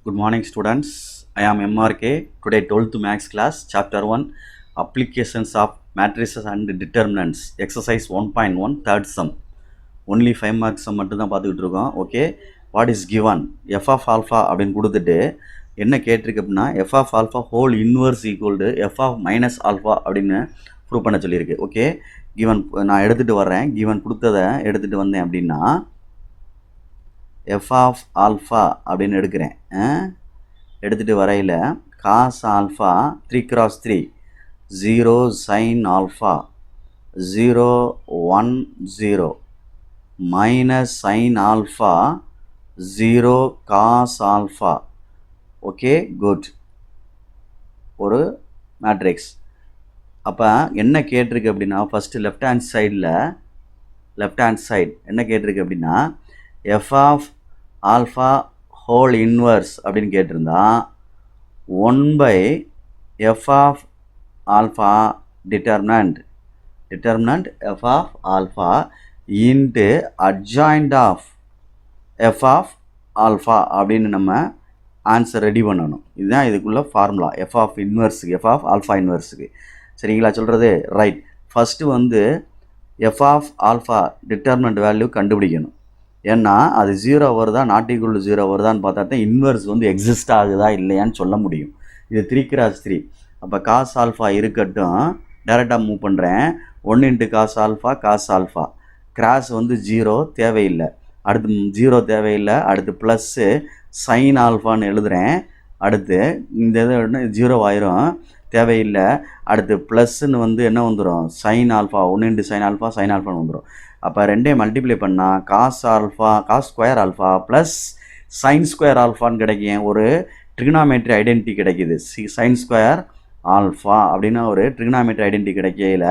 Good morning, students. I am MRK. Today, 12th Max class, Chapter 1 Applications of Matrices and Determinants, Exercise 1.1, third sum. Only 5 marks மட்டும் தான் பார்த்துக்கிட்டு இருக்கோம். Okay, what is given F of alpha அப்படின்னு கொடுத்துட்டு என்ன கேட்டிருக்கு அப்படின்னா F of alpha whole inverse equal to F of minus alpha அப்படின்னு ப்ரூவ் பண்ண சொல்லியிருக்கு. ஓகே, கிவன் நான் எடுத்துகிட்டு வர்றேன். கிவன் கொடுத்ததை எடுத்துகிட்டு வந்தேன் அப்படின்னா எஃப் ஆஃப் ஆல்ஃபா அப்படின்னு எடுக்கிறேன். எடுத்துகிட்டு வரையில் cos alpha 3x3 0 sin alpha 0 1 0 minus sine alpha 0 cos alpha. Okay, good. ஒரு மேட்ரிக்ஸ். அப்போ என்ன கேட்டிருக்கு அப்படின்னா ஃபஸ்ட்டு லெஃப்ட் ஹேண்ட் சைடு என்ன கேட்டிருக்கு அப்படின்னா F of alpha whole inverse அப்படின்னு கேட்டிருந்தா 1/f of alpha determinant f of alpha into adjoint of F of alpha அப்படின்னு நம்ம ஆன்சர் ரெடி பண்ணணும். இதுதான் இதுக்குள்ள ஃபார்முலா எஃப் ஆஃப் இன்வர்ஸுக்கு, எஃப் ஆஃப் ஆல்ஃபா இன்வர்ஸுக்கு. சரிங்களா சொல்கிறது? ரைட். ஃபஸ்ட்டு வந்து f of alpha determinant value கண்டுபிடிக்கணும். ஏன்னா அது 0 வருதா நாட் ஈக்குவல் டு 0 வருதான்னு பார்த்தா தான் இன்வர்ஸ் வந்து எக்ஸிஸ்ட் ஆகுதா இல்லையான்னு சொல்ல முடியும். இது 3x3. அப்போ காஸ் ஆல்ஃபா இருக்கட்டும், டேரெக்டாக மூவ் பண்ணுறேன். 1 × காஸ் ஆல்ஃபா கிராஸ் வந்து 0 தேவையில்லை. அடுத்து 0 தேவையில்லை. அடுத்து ப்ளஸ்ஸு சைன் ஆல்ஃபான்னு எழுதுகிறேன். அடுத்து இந்த இது 0 ஆயிரும், தேவையில்லை. அடுத்து ப்ளஸ்ன்னு வந்து என்ன வந்துடும், சைன் ஆல்ஃபா 1 × சைன் ஆல்ஃபான்னு வந்துடும். அப்போ ரெண்டையும் மல்டிப்ளை பண்ணால் cos square alpha plus sine square ஆல்ஃபான்னு கிடைக்கும். ஒரு ட்ரிகனாமெட்ரி ஐடென்டிட்டி கிடைக்கிது. சைன் ஸ்கொயர் ஆல்ஃபா அப்படின்னா ஒரு ட்ரிகனாமெட்ரி ஐடென்டிட்டி கிடைக்கையில்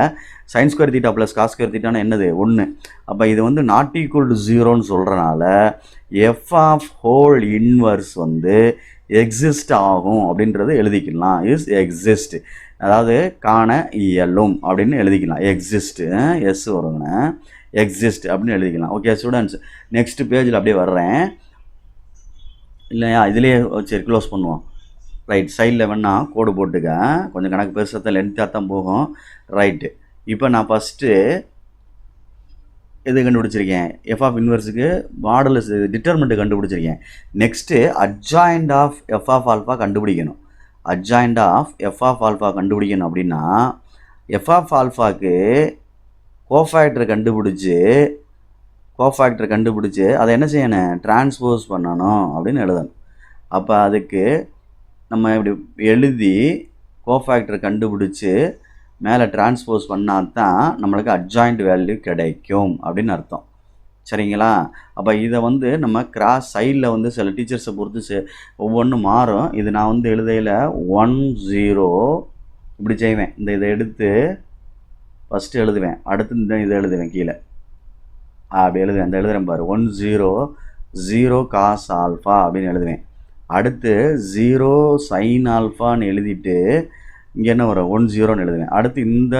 sine square theta plus cos square தீட்டான்னு என்னது 1. அப்போ இது வந்து நாட் ஈக்குவல் டு 0ன்னு சொல்கிறனால எஃப் ஆஃப் ஹோல் இன்வர்ஸ் வந்து எக்ஸிஸ்ட் ஆகும் அப்படின்றது எழுதிக்கலாம். இஸ் எக்ஸிஸ்ட், அதாவது காண இயலும் அப்படின்னு எழுதிக்கலாம். எக்ஸிஸ்ட் எஸ் வருங்க, எக்ஸிஸ்ட் அப்படின்னு எழுதிக்கலாம். ஓகே ஸ்டூடெண்ட்ஸ், நெக்ஸ்ட் பேஜில் அப்படியே வர்றேன் இல்லையா, இதுலேயே சரி க்ளோஸ் பண்ணுவோம். ரைட், சைடில் வேணால் கோடு போட்டுக்க, கொஞ்சம் கணக்கு பெருசாக லென்த்தாக தான் போகும். ரைட்டு, இப்போ நான் ஃபஸ்ட்டு எது கண்டுபிடிச்சிருக்கேன், எஃப் ஆஃப் இன்வர்ஸுக்கு மாடுலஸ் டிட்டர்மினன்ட் கண்டுபிடிச்சிருக்கேன். Next adjoint of F of alpha கண்டுபிடிக்கணும். Adjoint of F of alpha கண்டுபிடிக்கணும் அப்படின்னா எஃப் ஆஃப் ஆல்ஃபாவுக்கு கோஃபேக்டர் கண்டுபிடிச்சி அதை என்ன செய்யணும், டிரான்ஸ்போஸ் பண்ணணும் அப்படின்னு எழுதணும். அப்போ அதுக்கு நம்ம இப்படி எழுதி கோஃபேக்டர் கண்டுபிடிச்சி மேலே டிரான்ஸ்போஸ் பண்ணால் தான் நம்மளுக்கு அட்ஜாயிண்ட் வேல்யூ கிடைக்கும் அப்படின்னு அர்த்தம். சரிங்களா? அப்போ இதை வந்து நம்ம கிராஸ் சைடில் வந்து சில டீச்சர்ஸை பொறுத்து ஒவ்வொன்றும் மாறும். இது நான் வந்து எழுதையில் 1 0 இப்படி செய்வேன். இதை எடுத்து ஃபஸ்ட்டு எழுதுவேன், அடுத்து இதை எழுதுவேன் கீழே அப்படி எழுதுவேன். இந்த எழுதுகிறேன் பாரு, 1 0 0 காஸ் ஆல்ஃபா அப்படின்னு எழுதுவேன். அடுத்து 0 சைன் ஆல்ஃபான்னு எழுதிட்டு இங்கே என்ன வரும், 1 0ன்னு எழுதுவேன். அடுத்து இந்த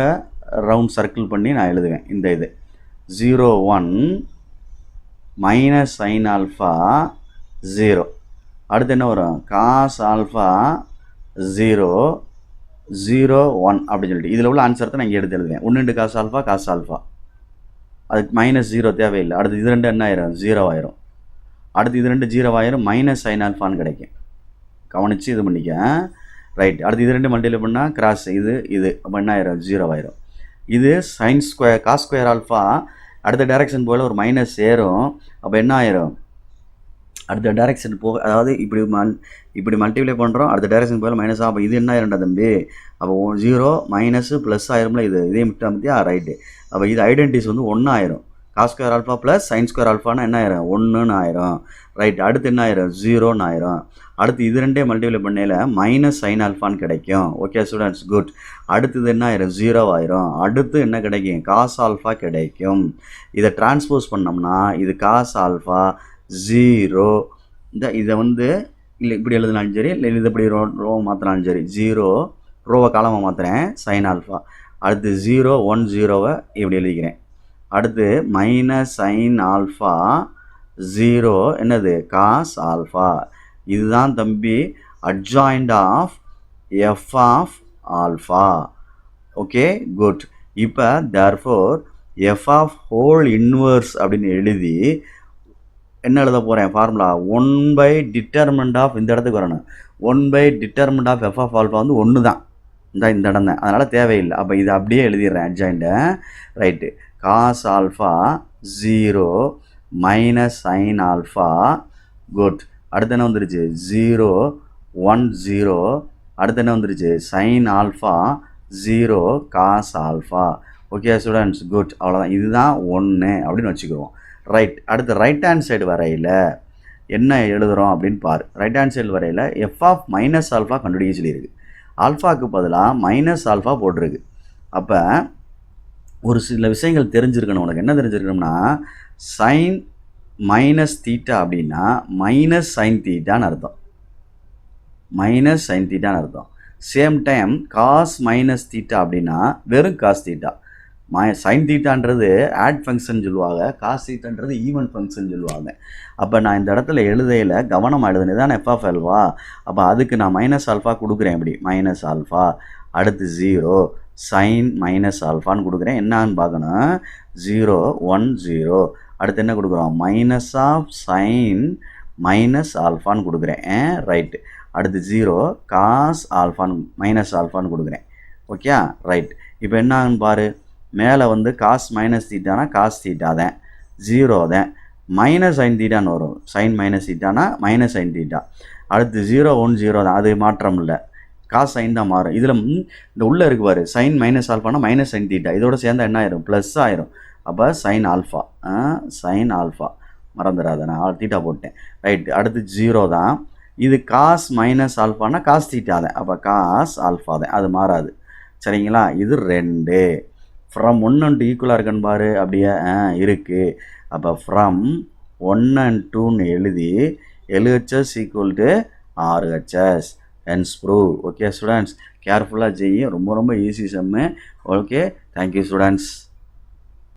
ரவுண்ட் சர்க்கிள் பண்ணி நான் எழுதுவேன். இது 0 1 மைனஸ் சைன் ஆல்ஃபா 0. அடுத்து என்ன வரும், காஸ் ஆல்ஃபா 0 0 1 அப்படின்னு சொல்லிட்டு இதில் உள்ள ஆன்சர் தான் நான் இங்கே எடுத்து எழுதுவேன். 1 × காஸ் ஆல்ஃபா அதுக்கு மைனஸ் 0 தேவையில்லை. அடுத்து இது 2 என்ன ஆயிரும், 0 ஆயிரும். அடுத்து இது 2 0 ஆயிரும், மைனஸ் சைன் ஆல்ஃபான்னு கிடைக்கும். கவனித்து இது பண்ணிக்க. ரைட், அடுத்து இது 2 மல்டிப்ளை பண்ணால் கிராஸ் இது அப்போ என்ன ஆயிரும், 0 ஆயிரும். இது sine square cos square alpha அடுத்த டைரக்ஷன் போல் ஒரு மைனஸ் ஏறும். அப்போ என்ன ஆயிரும், அடுத்த டைரக்ஷன் அதாவது இப்படி மல்டிப்ளை பண்ணுறோம், அடுத்த டைரக்ஷன் போல் மைனஸ். அப்போ இது என்ன ஆயிரும்டா தம்பி, அப்போ 0 மைனஸு ப்ளஸ் ஆயிரும்ல, இதே மிட்டாமத்தியா. ரைட்டு, அப்போ இது ஐடென்டிஸ் வந்து 1 ஆயிரும். Cos square alpha plus sine square ஆல்ஃபானா என்ன ஆயிரும், 1ன்னு ஆயிரும். ரைட், அடுத்து என்ன ஆயிரும், 0ன்னு ஆயிரும். அடுத்து இது 2 மல்டிப்ளை பண்ணையில் மைனஸ் சைன் ஆல்ஃபான்னு கிடைக்கும். Okay students, good. அடுத்தது என்ன ஆயிரும், 0 ஆயிரும். அடுத்து என்ன கிடைக்கும், காஸ் ஆல்ஃபா கிடைக்கும். இதை டிரான்ஸ்போஸ் பண்ணோம்னா இது காஸ் ஆல்ஃபா 0. இதை வந்து இல்லை இப்படி எழுதினாலும் சரி, இல்லை இது இப்படி ரோ மாற்றினாலும் சரி, 0 ரோவை காலமாக மாற்றுறேன், சைன் ஆல்ஃபா. அடுத்து 0 1 0வை இப்படி எழுதிக்கிறேன். அடுத்து மைனஸ் சைன் ஆல்ஃபா 0 என்னது, காஸ் ஆல்ஃபா. இதுதான் தம்பி adjoint of F of alpha. Okay good. இப்போ therefore F of whole inverse அப்படின்னு எழுதி என்ன எழுத போகிறேன் ஃபார்முலா 1/determinant ஆஃப் இந்த இடத்துக்கு வரணும். 1/determinant of F of alpha வந்து 1 தான், இந்த இடம் தான், அதனால் தேவையில்லை. அப்போ இதை அப்படியே எழுதிடுறேன் அட்ஜாயிண்ட்டை. Right. Cos alpha 0 minus sine alpha. Good. அடுத்து என்ன வந்துருச்சு 0 1 0. அடுத்து என்ன வந்துருச்சு sine alpha 0 cos alpha. Okay students good. அவ்வளோதான், இதுதான் 1 அப்படின்னு வச்சுக்குவோம். ரைட். அடுத்து ரைட் ஹேண்ட் சைடு வரையில் என்ன எழுதுகிறோம் அப்படின்னு பாரு. ரைட் ஹேண்ட் சைடு வரையில் எஃப் ஆஃப் மைனஸ் ஆல்ஃபா கண்டுபிடிக்க சொல்லியிருக்கு. ஆல்ஃபாவுக்கு பதிலாக மைனஸ் ஆல்ஃபா போட்டிருக்கு. அப்போ ஒரு சில விஷயங்கள் தெரிஞ்சிருக்கணும் உனக்கு. என்ன தெரிஞ்சிருக்கணும்னா சைன் மைனஸ் தீட்டா அப்படின்னா மைனஸ் சைன் தீட்டான்னு அர்த்தம். மைனஸ் சைன் தீட்டான்னு அர்த்தம். Same time cos minus theta அப்படின்னா வெறும் காஸ் தீட்டா. சைன் தீட்டான்றது ஆட் ஃபங்க்ஷன் சொல்லுவாங்க, காஸ் தீட்டான்றது ஈவன் ஃபங்க்ஷன் சொல்லுவாங்க. அப்போ நான் இந்த இடத்துல எழுதையில் கவனமாக எழுதுனது தான் எஃப் ஆஃப் ஆல்ஃபா. அப்போ அதுக்கு நான் மைனஸ் ஆல்ஃபா கொடுக்குறேன். எப்படி மைனஸ் ஆல்ஃபா, அடுத்து 0 சைன் மைனஸ் ஆல்ஃபான்னு கொடுக்குறேன். என்னான்னு பார்க்கணும் 0 1 0. அடுத்து என்ன கொடுக்குறோம் மைனஸ் ஆஃப் சைன் மைனஸ் ஆல்ஃபான்னு கொடுக்குறேன். ரைட்டு. அடுத்து 0 காஸ் ஆல்ஃபான்னு மைனஸ் ஆல்ஃபான்னு கொடுக்குறேன். Okay right. இப்போ என்னான்னு பாரு. மேலே வந்து காஸ் மைனஸ் தீட்டானா காஸ் தீட்டா தான், 0 தான். மைனஸ் சைன் தீட்டான்னு வரும். சைன் மைனஸ் தீட்டானா மைனஸ் சைன் தீட்டா. அடுத்து 0 1 0 தான், அது மாற்றம் இல்லை. காஸ் சைன் தான் மாறும். இதில் இந்த உள்ளே இருக்கு பாரு சைன் மைனஸ் ஆல்ஃபானா மைனஸ் சைன் தீட்டா, இதோட சேர்ந்தா என்ன ஆயிரும் ப்ளஸ் ஆயிரும். அப்போ சைன் ஆல்ஃபா, சைன் ஆல்ஃபா மறந்துடாத, நான் தீட்டா போட்டேன். ரைட்டு. அடுத்து 0 தான். இது காஸ் மைனஸ் ஆல்ஃபானா காஸ் தீட்டா தான், அப்போ காஸ் ஆல்ஃபா தான், அது மாறாது. சரிங்களா. இது 2 ஃப்ரம் 1 and 2 ஈக்குவலாக இருக்குன்னு பாரு. அப்படியே இருக்குது. அப்போ ஃப்ரம் 1 and 2ன்னு எழுதி LHS equal to RHS hence prove. Okay students கேர்ஃபுல்லாக செய்யும், ரொம்ப ரொம்ப ஈஸி சம்மு. Okay thank you students.